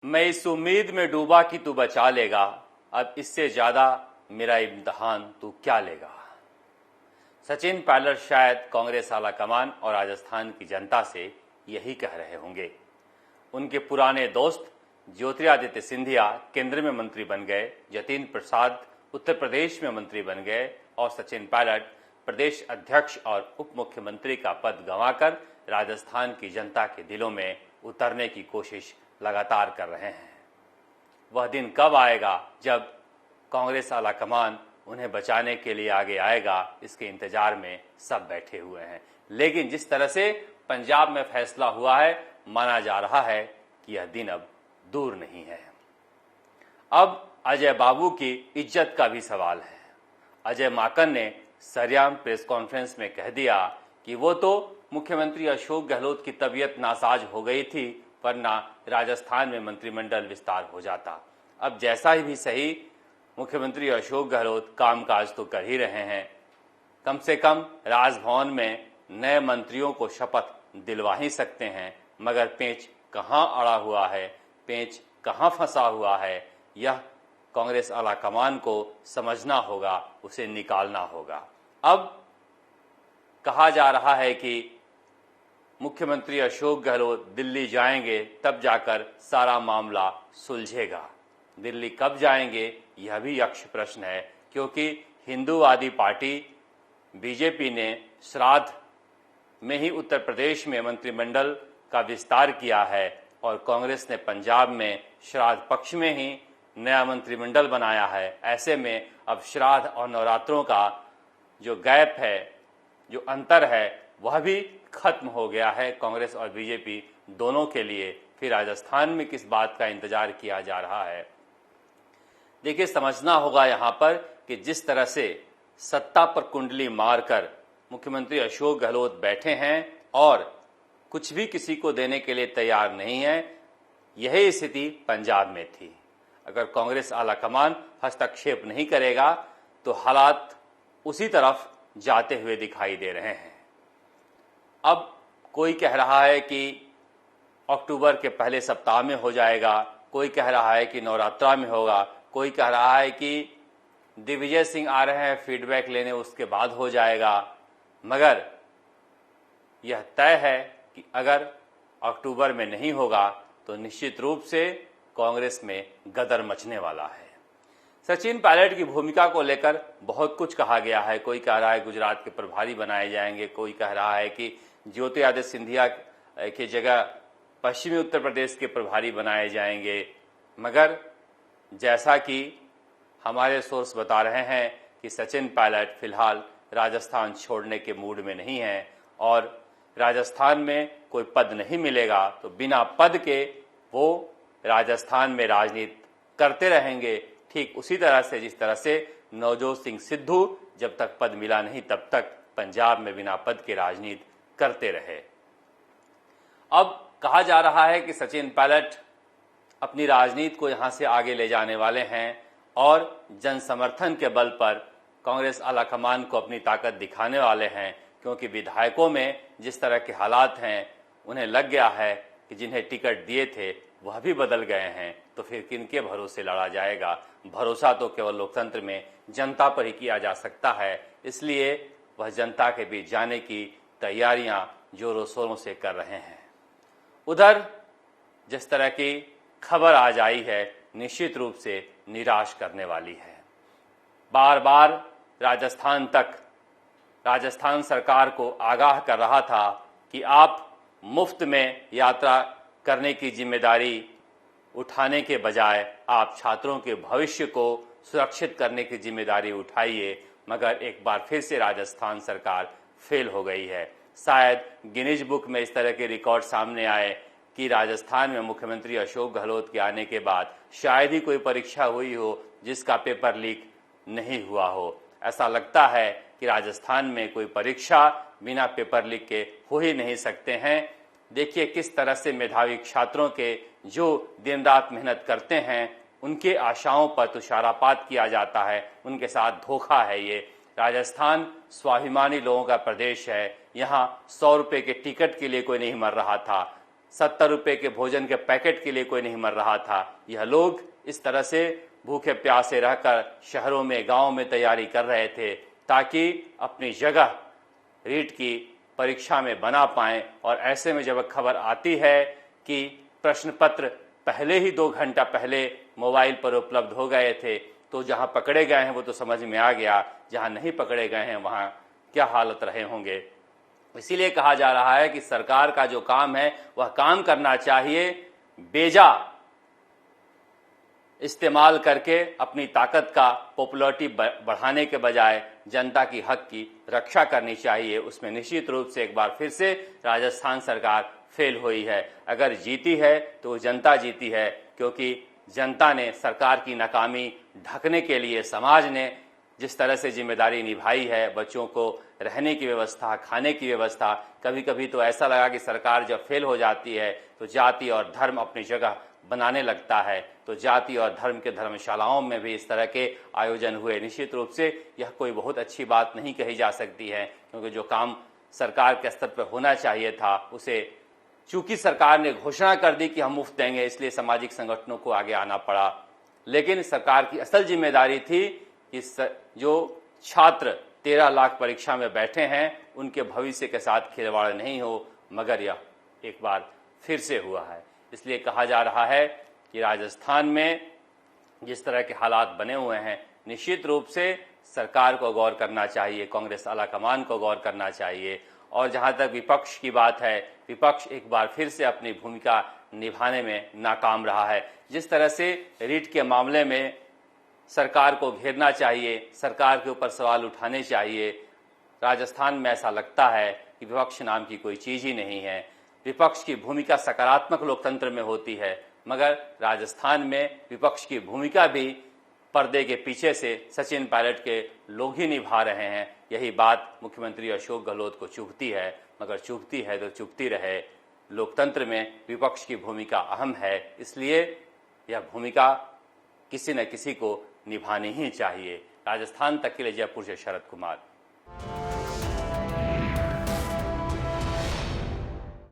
मैं इस उम्मीद में डूबा कि तू बचा लेगा, अब इससे ज्यादा मेरा इम्तिहान तू क्या लेगा। सचिन पायलट शायद कांग्रेस आलाकमान और राजस्थान की जनता से यही कह रहे होंगे। उनके पुराने दोस्त ज्योतिरादित्य सिंधिया केंद्र में मंत्री बन गए, जतिन प्रसाद उत्तर प्रदेश में मंत्री बन गए और सचिन पायलट प्रदेश अध्यक्ष और उप मुख्यमंत्री का पद गंवाकर राजस्थान की जनता के दिलों में उतरने की कोशिश लगातार कर रहे हैं। वह दिन कब आएगा जब कांग्रेस आलाकमान उन्हें बचाने के लिए आगे आएगा, इसके इंतजार में सब बैठे हुए हैं। लेकिन जिस तरह से पंजाब में फैसला हुआ है, माना जा रहा है कि यह दिन अब दूर नहीं है। अब अजय बाबू की इज्जत का भी सवाल है। अजय माकन ने सरेआम प्रेस कॉन्फ्रेंस में कह दिया कि वो तो मुख्यमंत्री अशोक गहलोत की तबीयत नासाज हो गई थी, वरना राजस्थान में मंत्रिमंडल विस्तार हो जाता। अब जैसा ही भी सही, मुख्यमंत्री अशोक गहलोत कामकाज तो कर ही रहे हैं। कम से कम राजभवन में नए मंत्रियों को शपथ दिलवा ही सकते हैं, मगर पेंच कहां अड़ा हुआ है, पेंच कहां फंसा हुआ है, यह कांग्रेस आलाकमान को समझना होगा, उसे निकालना होगा। अब कहा जा रहा है कि मुख्यमंत्री अशोक गहलोत दिल्ली जाएंगे, तब जाकर सारा मामला सुलझेगा। दिल्ली कब जाएंगे, यह भी यक्ष प्रश्न है, क्योंकि हिंदूवादी पार्टी बीजेपी ने श्राद्ध में ही उत्तर प्रदेश में मंत्रिमंडल का विस्तार किया है और कांग्रेस ने पंजाब में श्राद्ध पक्ष में ही नया मंत्रिमंडल बनाया है। ऐसे में अब श्राद्ध और नवरात्रों का जो गैप है, जो अंतर है, वह भी खत्म हो गया है कांग्रेस और बीजेपी दोनों के लिए। फिर राजस्थान में किस बात का इंतजार किया जा रहा है। देखिए, समझना होगा यहाँ पर कि जिस तरह से सत्ता पर कुंडली मारकर मुख्यमंत्री अशोक गहलोत बैठे हैं और कुछ भी किसी को देने के लिए तैयार नहीं है, यही स्थिति पंजाब में थी। अगर कांग्रेस आलाकमान हस्तक्षेप नहीं करेगा तो हालात उसी तरफ जाते हुए दिखाई दे रहे हैं। अब कोई कह रहा है कि अक्टूबर के पहले सप्ताह में हो जाएगा, कोई कह रहा है कि नवरात्रा में होगा, कोई कह रहा है कि दिग्विजय सिंह आ रहे हैं फीडबैक लेने, उसके बाद हो जाएगा। मगर यह तय है कि अगर अक्टूबर में नहीं होगा तो निश्चित रूप से कांग्रेस में गदर मचने वाला है। सचिन पायलट की भूमिका को लेकर बहुत कुछ कहा गया है। कोई कह रहा है गुजरात के प्रभारी बनाए जाएंगे, कोई कह रहा है कि ज्योतिरादित्य सिंधिया की जगह पश्चिमी उत्तर प्रदेश के प्रभारी बनाए जाएंगे। मगर जैसा कि हमारे सोर्स बता रहे हैं कि सचिन पायलट फिलहाल राजस्थान छोड़ने के मूड में नहीं है और राजस्थान में कोई पद नहीं मिलेगा तो बिना पद के वो राजस्थान में राजनीति करते रहेंगे, ठीक उसी तरह से जिस तरह से नवजोत सिंह सिद्धू जब तक पद मिला नहीं तब तक पंजाब में बिना पद के राजनीति करते रहे। अब कहा जा रहा है कि सचिन पायलट अपनी राजनीति को यहां से आगे ले जाने वाले हैं और जन समर्थन के बल पर कांग्रेस आलाकमान को अपनी ताकत दिखाने वाले हैं, क्योंकि विधायकों में जिस तरह के हालात हैं, उन्हें लग गया है कि जिन्हें टिकट दिए थे वह भी बदल गए हैं, तो फिर किनके भरोसे लड़ा जाएगा। भरोसा तो केवल लोकतंत्र में जनता पर ही किया जा सकता है, इसलिए वह जनता के बीच जाने की तैयारियां जोरों शोरों से कर रहे हैं। उधर जिस तरह की खबर आज आई है, निश्चित रूप से निराश करने वाली है। बार बार राजस्थान सरकार को आगाह कर रहा था कि आप मुफ्त में यात्रा करने की जिम्मेदारी उठाने के बजाय आप छात्रों के भविष्य को सुरक्षित करने की जिम्मेदारी उठाइए। मगर एक बार फिर से राजस्थान सरकार फेल हो गई है। शायद गिनीज बुक में इस तरह के रिकॉर्ड सामने आए कि राजस्थान में मुख्यमंत्री अशोक गहलोत के आने के बाद शायद ही कोई परीक्षा हुई हो जिसका पेपर लीक नहीं हुआ हो। ऐसा लगता है कि राजस्थान में कोई परीक्षा बिना पेपर लीक के हो ही नहीं सकते हैं। देखिए किस तरह से मेधावी छात्रों के जो दिन रात मेहनत करते हैं उनके आशाओं पर तुषारापात किया जाता है, उनके साथ धोखा है ये। राजस्थान स्वाभिमानी लोगों का प्रदेश है। यहाँ 100 रुपए के टिकट के लिए कोई नहीं मर रहा था। 70 रुपए के भोजन के पैकेट के लिए कोई नहीं मर रहा था। यह लोग इस तरह से भूखे प्यासे रहकर शहरों में, गांवों में तैयारी कर रहे थे ताकि अपनी जगह रीट की परीक्षा में बना पाएं। और ऐसे में जब खबर आती है कि प्रश्न पत्र पहले ही 2 घंटा पहले मोबाइल पर उपलब्ध हो गए थे, तो जहां पकड़े गए हैं वो तो समझ में आ गया, जहां नहीं पकड़े गए हैं वहां क्या हालत रहे होंगे। इसीलिए कहा जा रहा है कि सरकार का जो काम है वह काम करना चाहिए, बेजा इस्तेमाल करके अपनी ताकत का पॉपुलैरिटी बढ़ाने के बजाय जनता की हक की रक्षा करनी चाहिए। उसमें निश्चित रूप से एक बार फिर से राजस्थान सरकार फेल हुई है। अगर जीती है तो जनता जीती है, क्योंकि जनता ने सरकार की नाकामी ढकने के लिए समाज ने जिस तरह से जिम्मेदारी निभाई है, बच्चों को रहने की व्यवस्था, खाने की व्यवस्था, कभी कभी तो ऐसा लगा कि सरकार जब फेल हो जाती है तो जाति और धर्म अपनी जगह बनाने लगता है। तो जाति और धर्म के धर्मशालाओं में भी इस तरह के आयोजन हुए। निश्चित रूप से यह कोई बहुत अच्छी बात नहीं कही जा सकती है, क्योंकि जो काम सरकार के स्तर पर होना चाहिए था उसे चूंकि सरकार ने घोषणा कर दी कि हम मुफ्त देंगे, इसलिए सामाजिक संगठनों को आगे आना पड़ा। लेकिन सरकार की असल जिम्मेदारी थी कि जो छात्र 13 लाख परीक्षा में बैठे हैं उनके भविष्य के साथ खिलवाड़ नहीं हो, मगर यह एक बार फिर से हुआ है। इसलिए कहा जा रहा है कि राजस्थान में जिस तरह के हालात बने हुए हैं, निश्चित रूप से सरकार को गौर करना चाहिए, कांग्रेस आलाकमान को गौर करना चाहिए। और जहां तक विपक्ष की बात है, विपक्ष एक बार फिर से अपनी भूमिका निभाने में नाकाम रहा है। जिस तरह से रीट के मामले में सरकार को घेरना चाहिए, सरकार के ऊपर सवाल उठाने चाहिए, राजस्थान में ऐसा लगता है कि विपक्ष नाम की कोई चीज ही नहीं है। विपक्ष की भूमिका सकारात्मक लोकतंत्र में होती है, मगर राजस्थान में विपक्ष की भूमिका भी पर्दे के पीछे से सचिन पायलट के लोग ही निभा रहे हैं। यही बात मुख्यमंत्री अशोक गहलोत को चुभती है, मगर चुभती है तो चुभती रहे। लोकतंत्र में विपक्ष की भूमिका अहम है, इसलिए यह भूमिका किसी न किसी को निभानी ही चाहिए। राजस्थान तक के लिए जयपुर से शरद कुमार।